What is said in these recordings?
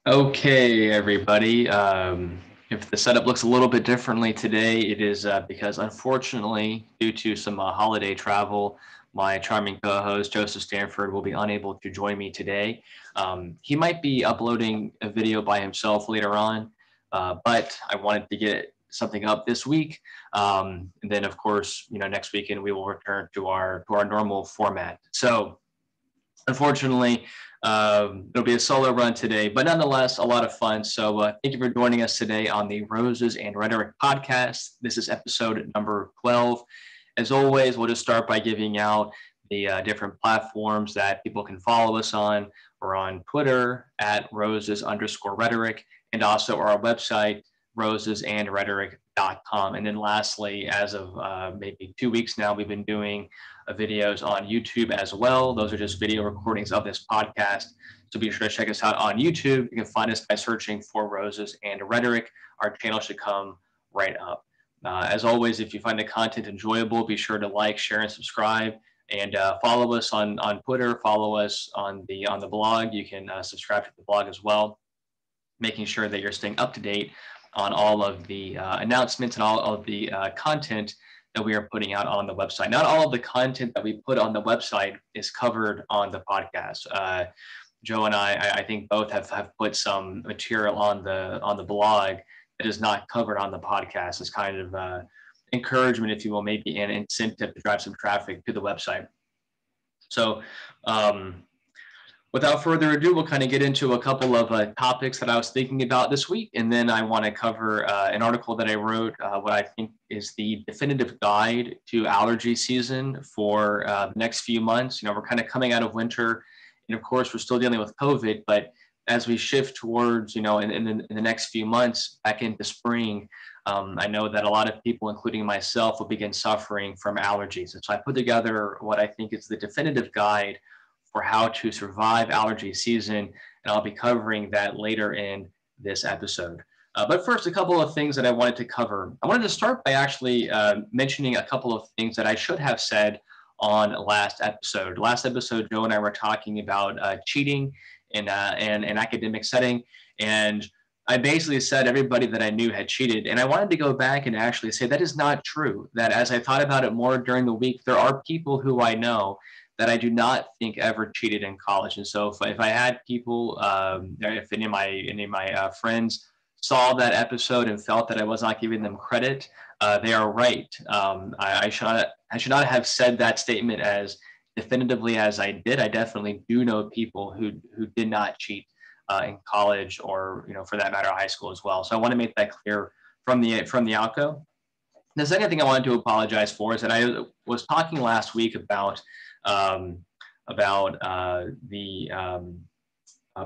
Okay, everybody. If the setup looks a little bit differently today, it is because unfortunately, due to some holiday travel, my charming co-host Joseph Stanford will be unable to join me today. He might be uploading a video by himself later on, but I wanted to get something up this week. And then, of course, next weekend we will return to our normal format. So unfortunately, it'll be a solo run today, but nonetheless, a lot of fun. So thank you for joining us today on the Roses and Rhetoric podcast. This is episode number 12. As always, we'll just start by giving out the different platforms that people can follow us on. We're on Twitter at roses_rhetoric, and also our website, rosesandrhetoric.com. And then lastly, as of maybe 2 weeks now, we've been doing videos on YouTube as well. Those are just video recordings of this podcast. So be sure to check us out on YouTube. You can find us by searching for Roses and Rhetoric. Our channel should come right up. As always, if you find the content enjoyable, be sure to like, share, and subscribe. And follow us on Twitter. Follow us on the blog. You can subscribe to the blog as well, making sure that you're staying up to date on all of the announcements and all of the content that we are putting out on the website. Not all of the content that we put on the website is covered on the podcast. Joe and I think both have put some material on the blog that is not covered on the podcast. It's kind of encouragement, if you will, maybe an incentive to drive some traffic to the website. So without further ado, we'll kind of get into a couple of topics that I was thinking about this week. And then I want to cover an article that I wrote, what I think is the definitive guide to allergy season for the next few months. We're kind of coming out of winter. And of course, we're still dealing with COVID. But as we shift towards, in the next few months back into spring, I know that a lot of people, including myself, will begin suffering from allergies. And so I put together what I think is the definitive guide for how to survive allergy season, and I'll be covering that later in this episode. But first, a couple of things that I wanted to cover. I wanted to start by actually mentioning a couple of things that I should have said on last episode. Last episode, Joe and I were talking about cheating in an academic setting, and I basically said everybody that I knew had cheated. And I wanted to go back and actually say that is not true. That as I thought about it more during the week, there are people who I know that I do not think ever cheated in college. And so if I had people, if any of my friends saw that episode and felt that I was not giving them credit, they are right. I should not have said that statement as definitively as I did. I definitely do know people who did not cheat in college, or for that matter, high school as well. So I want to make that clear from the outgo. The second thing I wanted to apologize for is that I was talking last week about the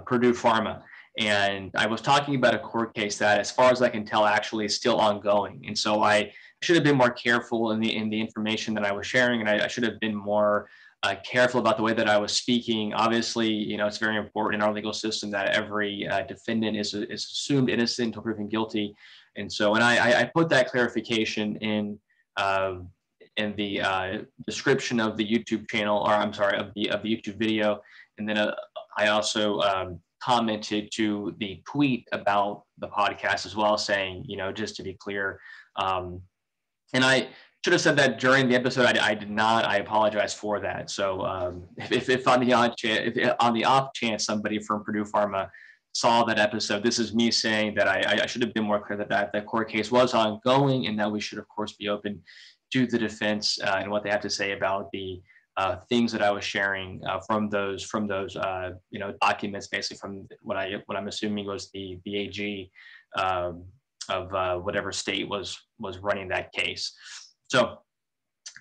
Purdue Pharma. And I was talking about a court case that, as far as I can tell, actually is still ongoing. And so I should have been more careful in the information that I was sharing, and I should have been more careful about the way that I was speaking. Obviously, it's very important in our legal system that every defendant is assumed innocent until proven guilty. And so, and I put that clarification in the description of the YouTube channel, or I'm sorry, of the YouTube video. And then I also commented to the tweet about the podcast as well, saying, just to be clear. And I should have said that during the episode. I did not. I apologize for that. So if on the off chance somebody from Purdue Pharma saw that episode, this is me saying that I should have been more clear that the court case was ongoing, and that we should, of course, be open to the defense and what they have to say about the things that I was sharing from those documents, basically from what I'm assuming was the AG of whatever state was running that case. So a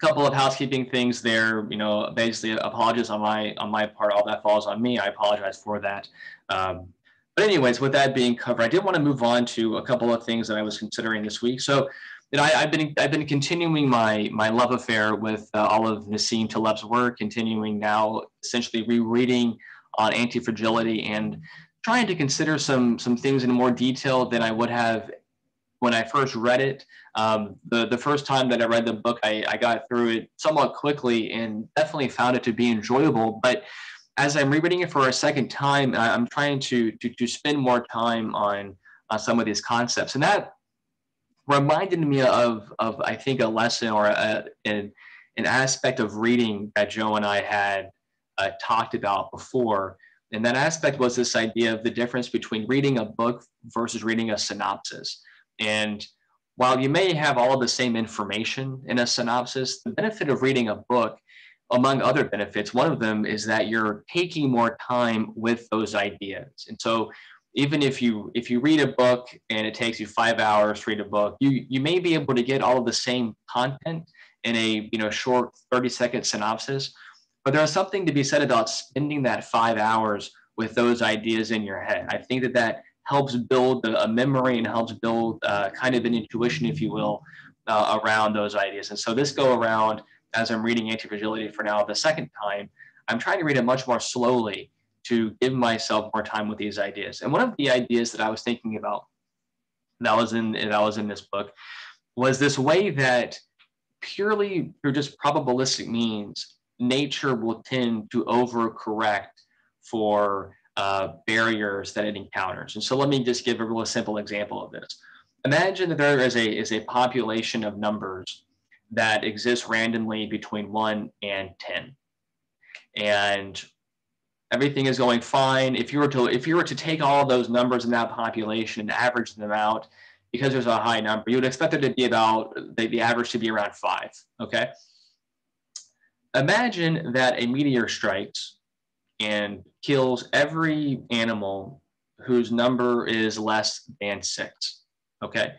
couple of housekeeping things there. Basically apologies on my part. All that falls on me. I apologize for that. But anyways, with that being covered, I did want to move on to a couple of things that I was considering this week. So I've been continuing my love affair with all of Nassim Taleb's work, continuing now essentially rereading on anti-fragility and trying to consider some things in more detail than I would have when I first read it. The first time that I read the book, I got through it somewhat quickly and definitely found it to be enjoyable. But as I'm rereading it for a second time, I'm trying to spend more time on some of these concepts, and that reminded me of I think a lesson or an aspect of reading that Joe and I had talked about before. And that aspect was this idea of the difference between reading a book versus reading a synopsis. And while you may have all of the same information in a synopsis, the benefit of reading a book, among other benefits, one of them is that you're taking more time with those ideas. And so even if you read a book and it takes you 5 hours to read a book, you may be able to get all of the same content in a short 30-second synopsis. But there's something to be said about spending that 5 hours with those ideas in your head. I think that helps build a memory and helps build kind of an intuition, if you will, around those ideas. And so this go around, as I'm reading Anti-Fragility for now the second time, I'm trying to read it much more slowly to give myself more time with these ideas. And one of the ideas that I was thinking about that was in this book was this way that purely through just probabilistic means, nature will tend to overcorrect for barriers that it encounters. And so let me just give a real simple example of this. Imagine that there is a population of numbers that exists randomly between 1 and 10. And everything is going fine. If you were to take all those numbers in that population and average them out, because there's a high number, you would expect it to be about the average to be around 5. Okay. Imagine that a meteor strikes and kills every animal whose number is less than 6. Okay.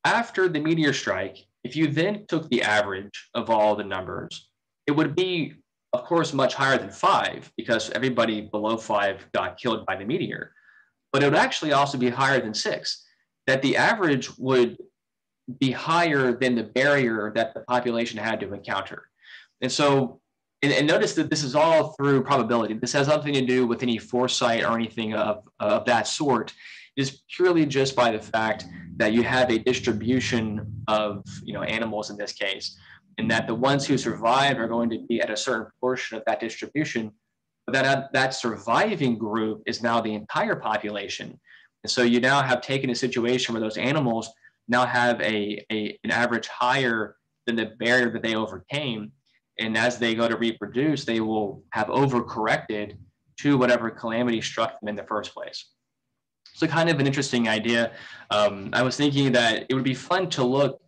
After the meteor strike, if you then took the average of all the numbers, it would be, of course, much higher than 5 because everybody below 5 got killed by the meteor. But it would actually also be higher than 6, that the average would be higher than the barrier that the population had to encounter. And so, and notice that this is all through probability. This has nothing to do with any foresight or anything of that sort. It's purely just by the fact that you have a distribution of animals in this case, and that the ones who survive are going to be at a certain portion of that distribution. But that surviving group is now the entire population. And so you now have taken a situation where those animals now have an average higher than the barrier that they overcame. And as they go to reproduce, they will have overcorrected to whatever calamity struck them in the first place. So kind of an interesting idea. I was thinking that it would be fun to look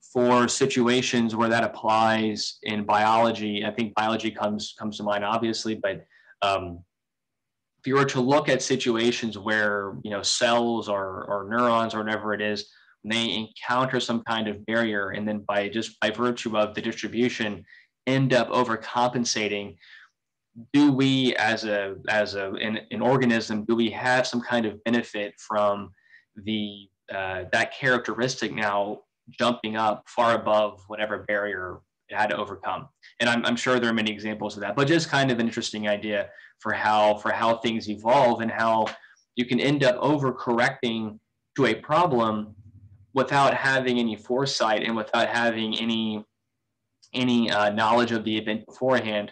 for situations where that applies in biology. I think biology comes to mind, obviously, but if you were to look at situations where cells or neurons or whatever it is, when they encounter some kind of barrier, and then by virtue of the distribution end up overcompensating, do we as an organism, do we have some kind of benefit from the that characteristic now jumping up far above whatever barrier it had to overcome? And I'm sure there are many examples of that, but just kind of an interesting idea for how things evolve and how you can end up overcorrecting to a problem without having any foresight and without having any knowledge of the event beforehand.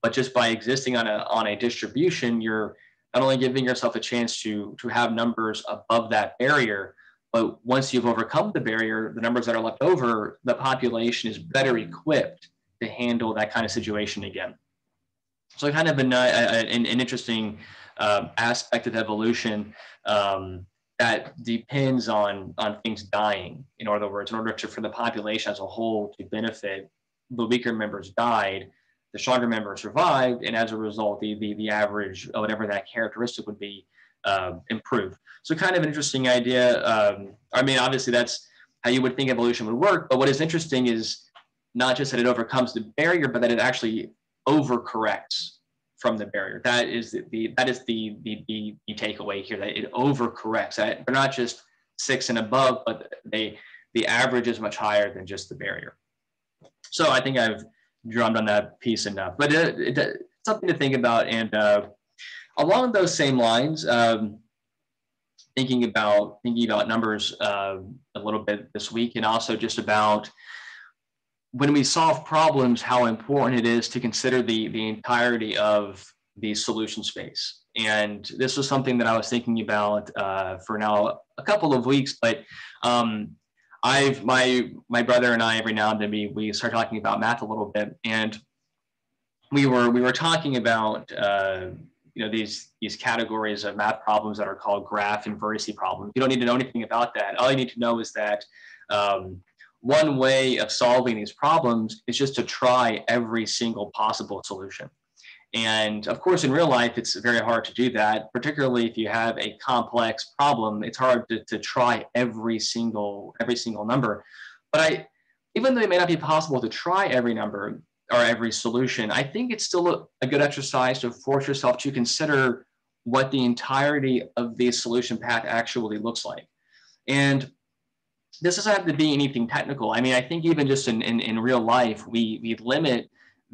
But just by existing on a distribution, you're not only giving yourself a chance to have numbers above that barrier, but once you've overcome the barrier, the numbers that are left over, the population is better equipped to handle that kind of situation again. So kind of an interesting aspect of evolution that depends on things dying. In other words, in order for the population as a whole to benefit, the weaker members died, the stronger members survived, and as a result, the average of whatever that characteristic would be improved. So kind of an interesting idea. I mean, obviously that's how you would think evolution would work, but what is interesting is not just that it overcomes the barrier, but that it actually overcorrects from the barrier. That is the takeaway here, that it overcorrects. That they're not just 6 and above, but the average is much higher than just the barrier. So I think I've drummed on that piece enough, but it's something to think about. And along those same lines, thinking about numbers a little bit this week, and also just about when we solve problems, how important it is to consider the entirety of the solution space. And this was something that I was thinking about for now a couple of weeks, but my brother and I, every now and then we start talking about math a little bit, and we were talking about these categories of math problems that are called graph and vertice problems. You don't need to know anything about that. All you need to know is that one way of solving these problems is just to try every single possible solution. And of course, in real life, it's very hard to do that, particularly if you have a complex problem. It's hard to try every single number. But even though it may not be possible to try every number or every solution, I think it's still a good exercise to force yourself to consider what the entirety of the solution path actually looks like. And this doesn't have to be anything technical. I mean, I think even just in real life, we limit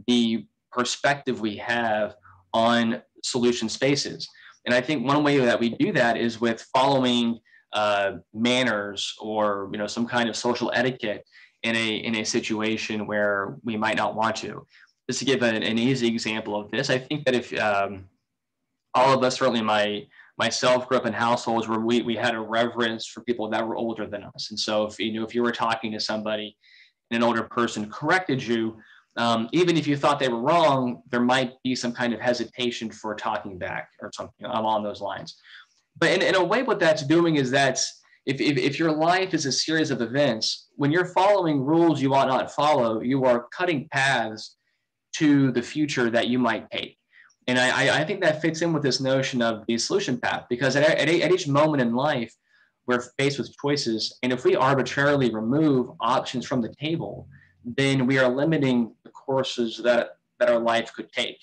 the perspective we have on solution spaces. And I think one way that we do that is with following manners or some kind of social etiquette in a situation where we might not want to. Just to give an easy example of this, I think that if all of us, certainly myself, grew up in households where we had a reverence for people that were older than us. And so if you were talking to somebody and an older person corrected you, even if you thought they were wrong, there might be some kind of hesitation for talking back or something along those lines. But in a way, what that's doing is if your life is a series of events, when you're following rules you ought not follow, you are cutting paths to the future that you might take. And I think that fits in with this notion of the solution path, because at each moment in life, we're faced with choices. And if we arbitrarily remove options from the table, then we are limiting the courses that our life could take,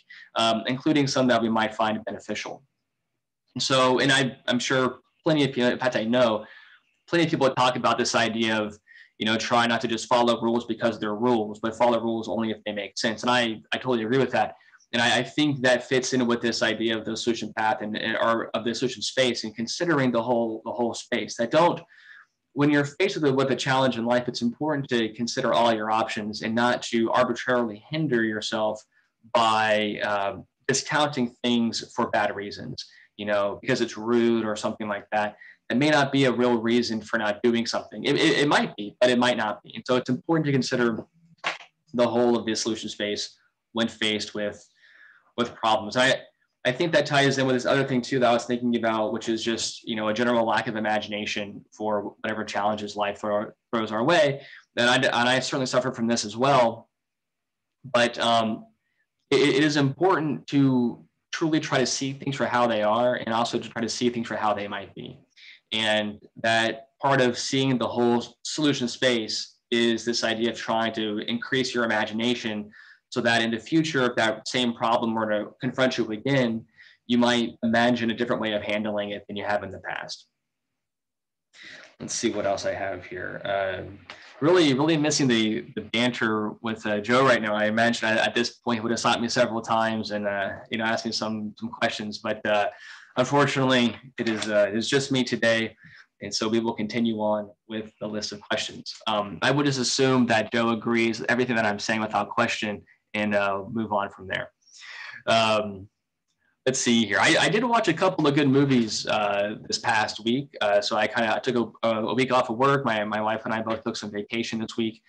including some that we might find beneficial. And so, and I'm sure plenty of people, in fact, I know plenty of people talk about this idea of, try not to just follow rules because they're rules, but follow rules only if they make sense. And I totally agree with that. And I think that fits in with this idea of the solution path or of the solution space, and considering the whole space. When you're faced with a challenge in life, it's important to consider all your options and not to arbitrarily hinder yourself by discounting things for bad reasons, because it's rude or something like that. It may not be a real reason for not doing something. It might be, but it might not be. And so it's important to consider the whole of the solution space when faced with problems. I think that ties in with this other thing too that I was thinking about, which is just a general lack of imagination for whatever challenges life throws our way. And I certainly suffer from this as well. But it is important to truly try to see things for how they are, and also to try to see things for how they might be. And that part of seeing the whole solution space is this idea of trying to increase your imagination, so that in the future, if that same problem were to confront you again, you might imagine a different way of handling it than you have in the past. Let's see what else I have here. Really missing the banter with Joe right now. I imagine at this point he would have stopped me several times and asked me some questions, but unfortunately it is just me today. And so we will continue on with the list of questions. I would just assume that Joe agrees with everything that I'm saying without question, and move on from there. Let's see here. I did watch a couple of good movies this past week. So I took a week off of work. My wife and I both took some vacation this week.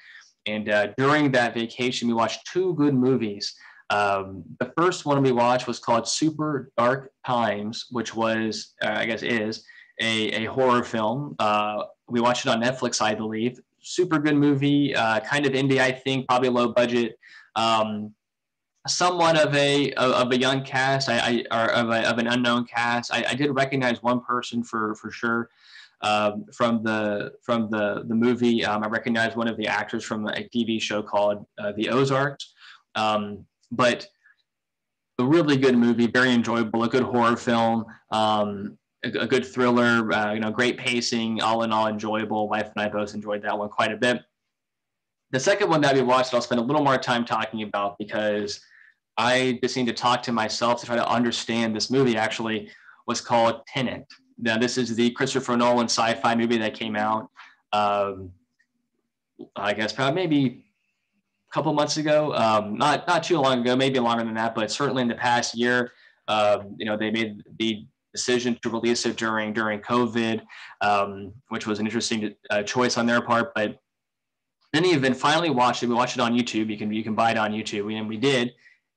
And during that vacation, we watched two good movies. The first one we watched was called Super Dark Times, which was, I guess is, a horror film. We watched it on Netflix, I believe. Super good movie, kind of indie, I think, probably low budget. Somewhat of a young cast, or of an unknown cast. I did recognize one person for sure from the movie. I recognized one of the actors from a TV show called The Ozarks. But a really good movie, very enjoyable, a good horror film, a good thriller, great pacing, all in all enjoyable. Wife and I both enjoyed that one quite a bit. The second one that we watched, I'll spend a little more time talking about, because I just need to talk to myself to try to understand this movie, actually, was called Tenet. Now, this is the Christopher Nolan sci-fi movie that came out, I guess, probably maybe a couple months ago. Not too long ago, maybe longer than that, but certainly in the past year. They made the decision to release it during COVID, which was an interesting choice on their part. But in any event, finally watched it. We watched it on YouTube. You can buy it on YouTube, and we did,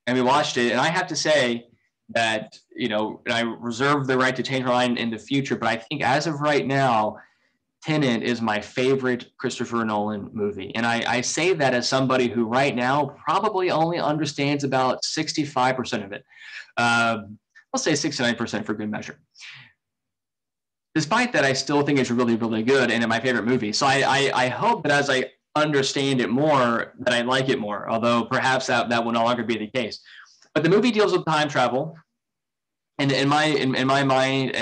and we watched it. And I have to say that I reserve the right to change my mind in the future. But I think as of right now, Tenet is my favorite Christopher Nolan movie. And I say that as somebody who right now probably only understands about 65% of it. I'll say 69% for good measure. Despite that, I still think it's really, really good and my favorite movie. So I hope that as I understand it more, that I like it more, although perhaps that will no longer be the case. But the movie deals with time travel. And in my mind,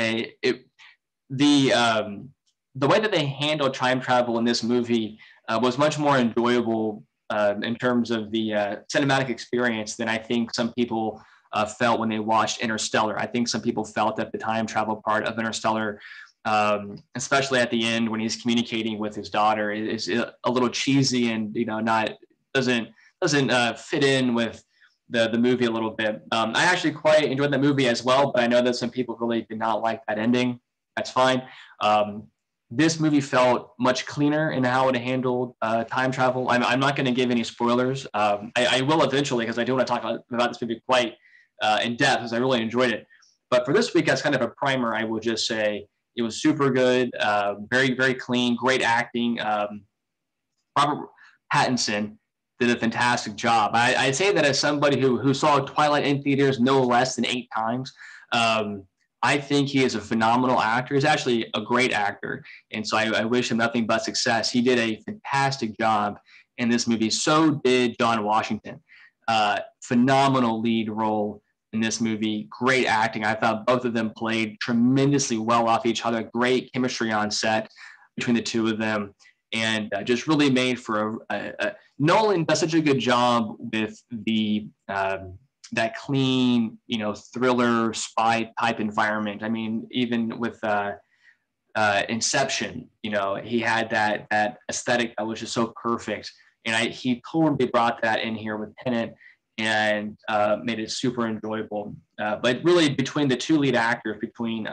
the way that they handled time travel in this movie was much more enjoyable in terms of the cinematic experience than I think some people felt when they watched Interstellar. I think some people felt that the time travel part of Interstellar, especially at the end when he's communicating with his daughter, is a little cheesy and doesn't fit in with the movie a little bit. I actually quite enjoyed that movie as well, but I know that some people really did not like that ending. That's fine. This movie felt much cleaner in how it handled time travel. I'm not going to give any spoilers. I will eventually, because I do want to talk about this movie quite in depth, because I really enjoyed it. But for this week, as kind of a primer, I will just say it was super good, very, very clean, great acting. Robert Pattinson did a fantastic job. I say that as somebody who saw Twilight in theaters no less than 8 times. I think he is a phenomenal actor. He's actually a great actor. And so I wish him nothing but success. He did a fantastic job in this movie. So did John Washington. Phenomenal lead role in this movie. Great acting. I thought both of them played tremendously well off each other. Great chemistry on set between the two of them. And just really made for Nolan does such a good job with the that clean, thriller spy type environment. I mean, even with Inception, he had that aesthetic that was just so perfect, and he totally brought that in here with Tenet and made it super enjoyable. But really, between the two lead actors, between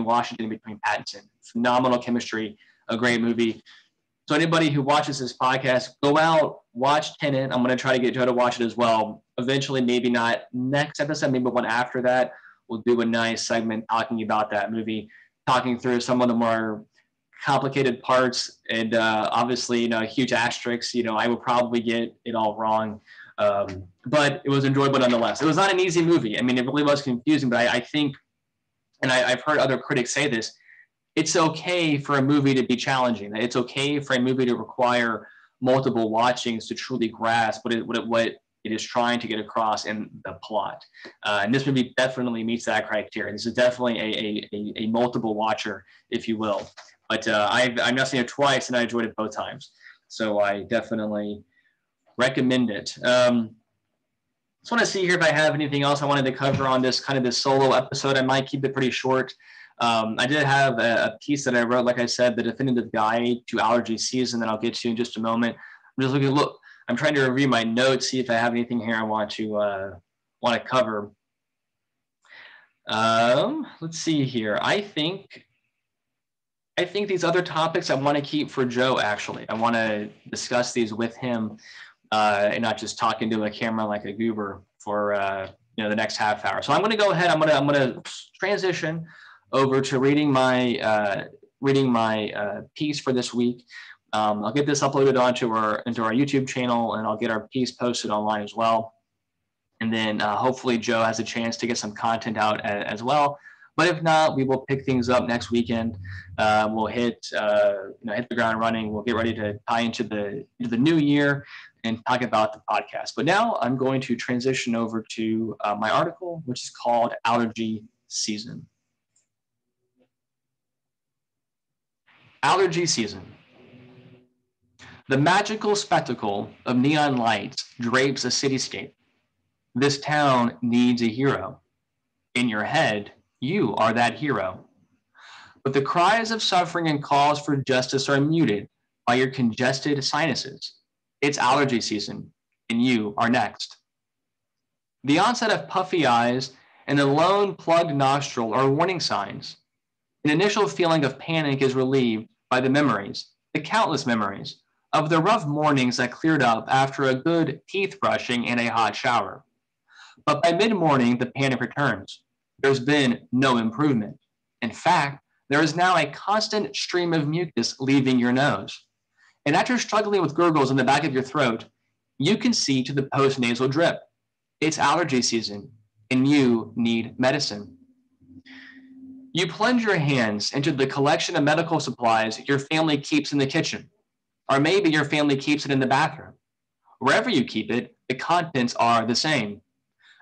Washington and between Pattinson, phenomenal chemistry, a great movie. So anybody who watches this podcast, go out, watch Tenet. I'm going to try to get Joe to watch it as well. Eventually, maybe not next episode, maybe one after that, we'll do a nice segment talking about that movie, talking through some of the more complicated parts. And obviously, huge asterisks. I would probably get it all wrong. But it was enjoyable nonetheless. It was not an easy movie. I mean, it really was confusing, but I think, and I've heard other critics say this, it's okay for a movie to be challenging. It's okay for a movie to require multiple watchings to truly grasp what it is trying to get across in the plot. And this movie definitely meets that criteria. This is definitely a multiple watcher, if you will. But I've now seen it twice, and I enjoyed it both times. So I definitely recommend it. Just want to see here if I have anything else I wanted to cover on this solo episode. I might keep it pretty short. I did have a piece that I wrote, like I said, the definitive guide to allergy season that I'll get to in just a moment. I'm trying to review my notes, see if I have anything here I want to cover. Let's see here. I think these other topics I want to keep for Joe, actually. I want to discuss these with him and not just talk into a camera like a goober for the next half hour. So I'm going to go ahead. I'm going to transition over to reading my piece for this week. I'll get this uploaded into our YouTube channel, and I'll get our piece posted online as well. And then hopefully Joe has a chance to get some content out as well. But if not, we will pick things up next weekend. We'll hit the ground running. We'll get ready to tie into the new year and talk about the podcast. But now I'm going to transition over to my article, which is called Allergy Season. Allergy season. The magical spectacle of neon lights drapes a cityscape. This town needs a hero. In your head, you are that hero. But the cries of suffering and calls for justice are muted by your congested sinuses. It's allergy season, and you are next. The onset of puffy eyes and the lone plugged nostril are warning signs. An initial feeling of panic is relieved by the memories, the countless memories, of the rough mornings that cleared up after a good teeth brushing and a hot shower. But by mid-morning, the panic returns. There's been no improvement. In fact, there is now a constant stream of mucus leaving your nose. And after struggling with gurgles in the back of your throat, you can see to the post-nasal drip. It's allergy season, and you need medicine. You plunge your hands into the collection of medical supplies your family keeps in the kitchen, or maybe your family keeps it in the bathroom. Wherever you keep it, the contents are the same.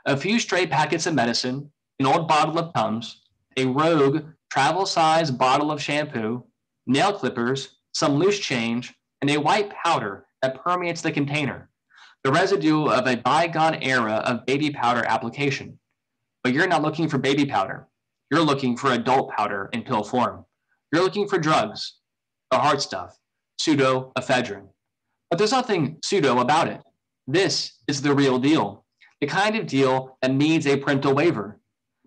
A few stray packets of medicine, an old bottle of Tums, a rogue travel-sized bottle of shampoo, nail clippers, some loose change, and a white powder that permeates the container, the residue of a bygone era of baby powder application. But you're not looking for baby powder. You're looking for adult powder in pill form. You're looking for drugs, the hard stuff, pseudoephedrine. But there's nothing pseudo about it. This is the real deal, the kind of deal that needs a parental waiver.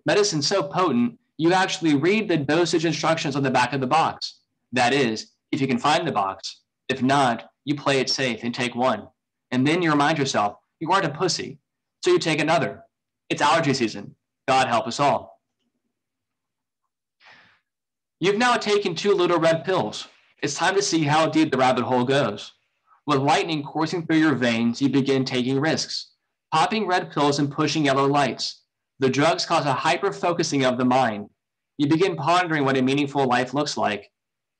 Medicine so potent, you actually read the dosage instructions on the back of the box. That is, if you can find the box. If not, you play it safe and take one. And then you remind yourself, you aren't a pussy. So you take another. It's allergy season. God help us all. You've now taken 2 little red pills. It's time to see how deep the rabbit hole goes. With lightning coursing through your veins, you begin taking risks, popping red pills and pushing yellow lights. The drugs cause a hyper-focusing of the mind. You begin pondering what a meaningful life looks like.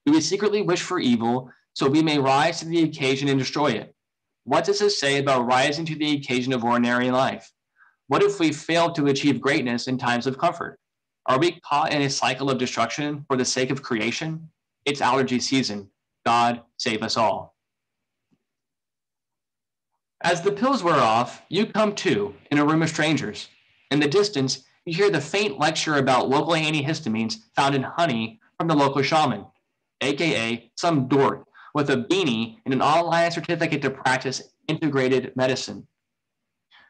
Do we secretly wish for evil so we may rise to the occasion and destroy it? What does this say about rising to the occasion of ordinary life? What if we fail to achieve greatness in times of comfort? Are we caught in a cycle of destruction for the sake of creation? It's allergy season. God save us all. As the pills wear off, you come to in a room of strangers. In the distance, you hear the faint lecture about local antihistamines found in honey from the local shaman, aka some dork with a beanie and an online certificate to practice integrated medicine.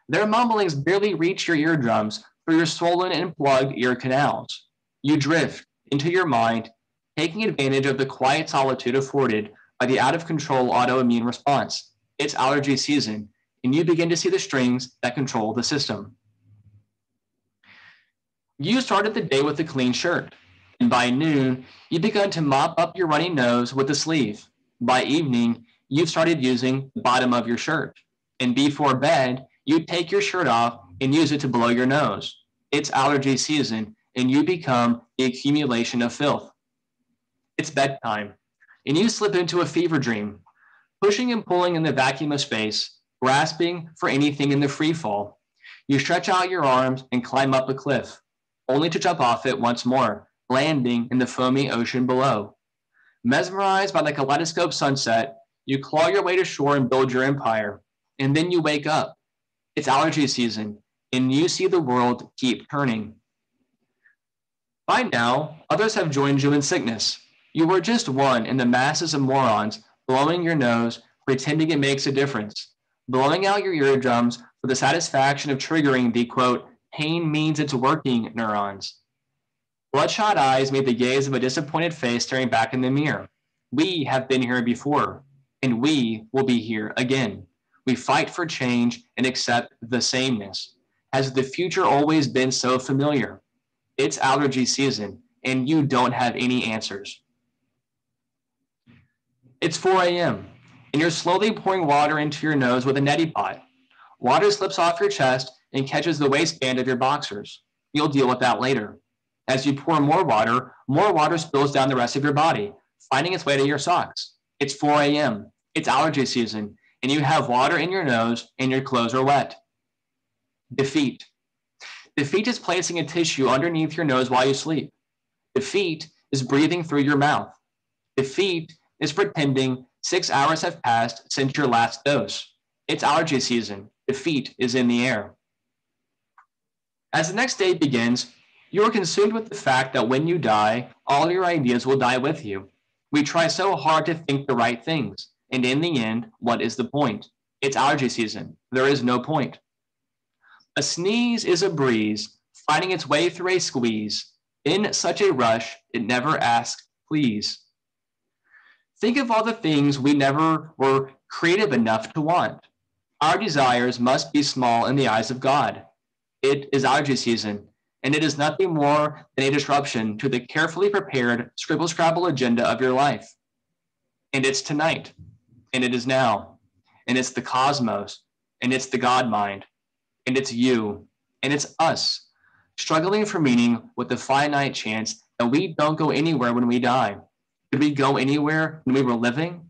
Their mumblings barely reach your eardrums through your swollen and plugged ear canals. You drift into your mind, taking advantage of the quiet solitude afforded by the out-of-control autoimmune response. It's allergy season, and you begin to see the strings that control the system. You started the day with a clean shirt, and by noon, you begun to mop up your runny nose with a sleeve. By evening, you've started using the bottom of your shirt, and before bed, you take your shirt off and use it to blow your nose. It's allergy season, and you become the accumulation of filth. It's bedtime, and you slip into a fever dream, pushing and pulling in the vacuum of space, grasping for anything in the free fall. You stretch out your arms and climb up a cliff, only to jump off it once more, landing in the foamy ocean below. Mesmerized by the kaleidoscope sunset, you claw your way to shore and build your empire, and then you wake up. It's allergy season, and you see the world keep turning. By now, others have joined you in sickness. You were just one in the masses of morons blowing your nose, pretending it makes a difference, blowing out your eardrums for the satisfaction of triggering the, quote, pain means it's working neurons. Bloodshot eyes meet the gaze of a disappointed face staring back in the mirror. We have been here before, and we will be here again. We fight for change and accept the sameness. Has the future always been so familiar? It's allergy season, and you don't have any answers. It's 4 a.m., and you're slowly pouring water into your nose with a neti pot. Water slips off your chest and catches the waistband of your boxers. You'll deal with that later. As you pour more water spills down the rest of your body, finding its way to your socks. It's 4 a.m., it's allergy season, and you have water in your nose and your clothes are wet. Defeat. Defeat is placing a tissue underneath your nose while you sleep. Defeat is breathing through your mouth. Defeat is pretending 6 hours have passed since your last dose. It's allergy season. Defeat is in the air. As the next day begins, you are consumed with the fact that when you die, all your ideas will die with you. We try so hard to think the right things, and in the end, what is the point? It's allergy season. There is no point. A sneeze is a breeze finding its way through a squeeze. In such a rush, it never asks, please. Think of all the things we never were creative enough to want. Our desires must be small in the eyes of God. It is allergy season, and it is nothing more than a disruption to the carefully prepared scribble scrabble agenda of your life. And it's tonight, and it is now, and it's the cosmos, and it's the God mind, and it's you, and it's us, struggling for meaning with the finite chance that we don't go anywhere when we die. Did we go anywhere when we were living?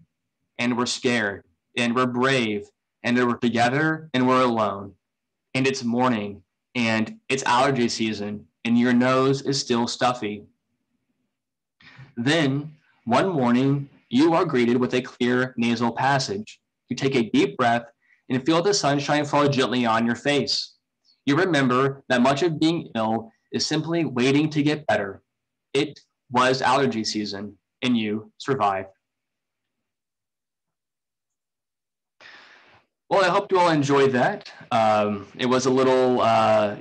And we're scared, and we're brave, and we're together, and we're alone. And it's morning, and it's allergy season, and your nose is still stuffy. Then, one morning, you are greeted with a clear nasal passage. You take a deep breath and feel the sunshine fall gently on your face. You remember that much of being ill is simply waiting to get better. It was allergy season, and you survived. Well, I hope you all enjoyed that. It was a little, a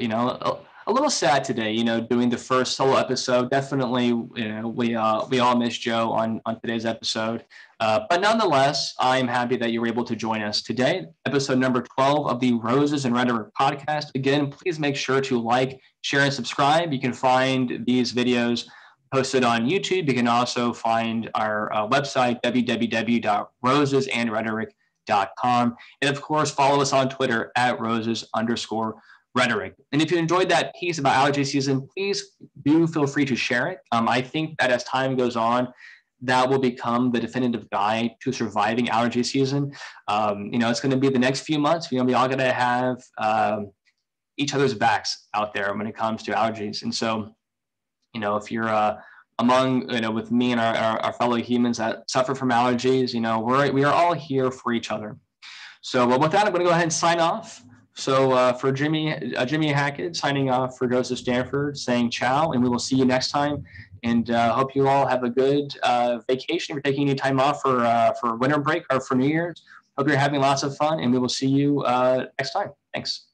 little sad today. Doing the first solo episode. Definitely, we all missed Joe on today's episode. But nonetheless, I'm happy that you were able to join us today. Episode number 12 of the Roses and Rhetoric podcast. Again, please make sure to like, share, and subscribe. You can find these videos posted on YouTube. You can also find our website, www.rosesandrhetoric.com. And of course, follow us on Twitter at roses_rhetoric. And if you enjoyed that piece about allergy season, please do feel free to share it. I think that as time goes on, that will become the definitive guide to surviving allergy season. It's going to be the next few months. We all got to have each other's backs out there when it comes to allergies. And so, if you're among, with me and our fellow humans that suffer from allergies, we are all here for each other. So with that, I'm going to go ahead and sign off. So for Jimmy Hackett, signing off for Joseph Stanford, saying ciao, and we will see you next time. And hope you all have a good vacation. If you're taking any time off for winter break or for New Year's, hope you're having lots of fun, and we will see you next time. Thanks.